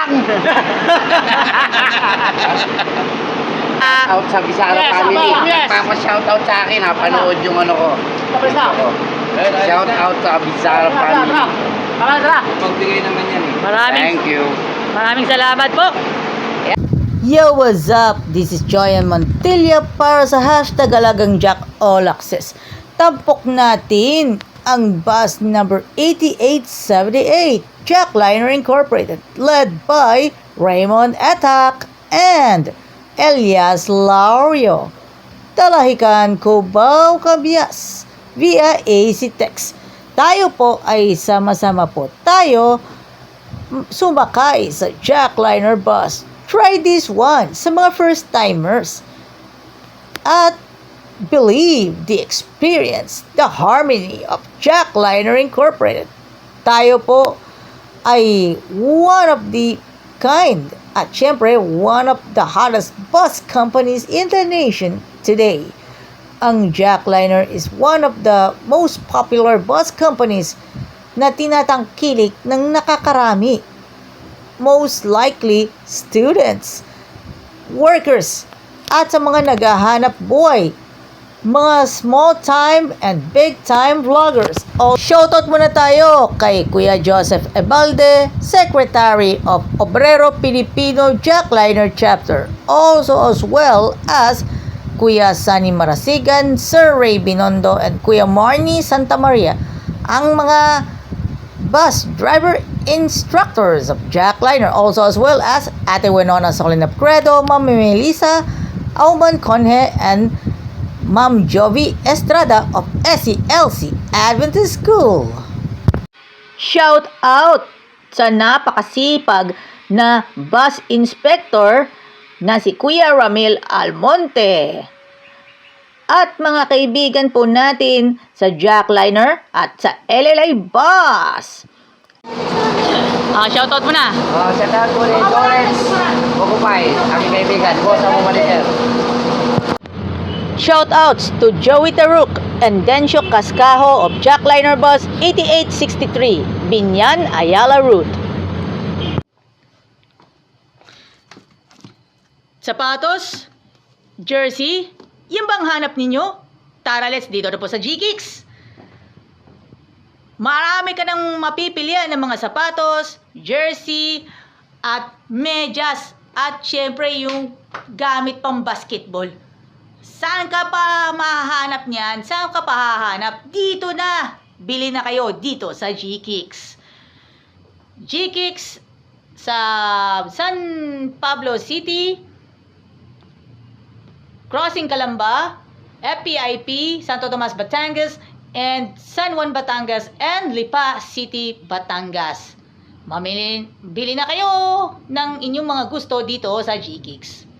lang! Out sa Bisara family. Nagpapa-shoutout sa akin ha. Panood yung ano ko. Shout out sa Bisara family. Magbigay naman yan eh. Thank you. Maraming salamat po. Yo, what's up? This is Joyan Montilla para sa hashtag Alagang Jack All Access. Tampok natin ang bus number 8878, Jackliner Incorporated, led by Raymond Atak and Elias Laurio. Talahican, Cubao, Cabias via AC Text. Tayo po ay sama-sama po tayo sumakay sa Jackliner bus. Try this one sa mga first-timers at believe the experience, the harmony of Jackliner Incorporated. Tayo po ay one of the kind at syempre one of the hottest bus companies in the nation today. Ang Jackliner is one of the most popular bus companies na tinatangkilik ng nakakarami. Most likely, students, workers, at sa mga naghahanap buhay, mga small-time and big-time vloggers. Shoutout muna tayo kay Kuya Joseph Ebalde, Secretary of Obrero Pilipino Jackliner Chapter. Also as well as Kuya Sunny Marasigan, Sir Ray Binondo, and Kuya Marnie Santa Maria, ang mga bus driver instructors of Jackliner, also as well as Ate Winona Solinap Credo, Ma'am Melissa Auman Conhe, and Ma'am Jovi Estrada of SELC Adventist School. Shout out sa napakasipag na bus inspector na si Kuya Ramil Almonte. At mga kaibigan po natin sa Jackliner at sa LLA Bus. Shoutout mo na. Shoutout po rin Lawrence Bukupay, aking kaibigan. Boss ako manager. Shoutouts to Joey Taruk and Dencio Cascajo of Jackliner Bus 8863, Binyan, Ayala Route. Sapatos, jersey, yan bang hanap ninyo? Tara, let's dito na po sa G-Kicks. Marami ka nang mapipilian ng mga sapatos, jersey, at medyas, at syempre yung gamit pang basketball. Saan ka pa mahahanap niyan? Saan ka pa hahanap? Dito na! Bili na kayo dito sa G-Kicks. G-Kicks sa San Pablo City, Crossing Calamba, FPIP, Santo Tomas, Batangas, and San Juan, Batangas, and Lipa City, Batangas. Bili na kayo ng inyong mga gusto dito sa G-Kicks.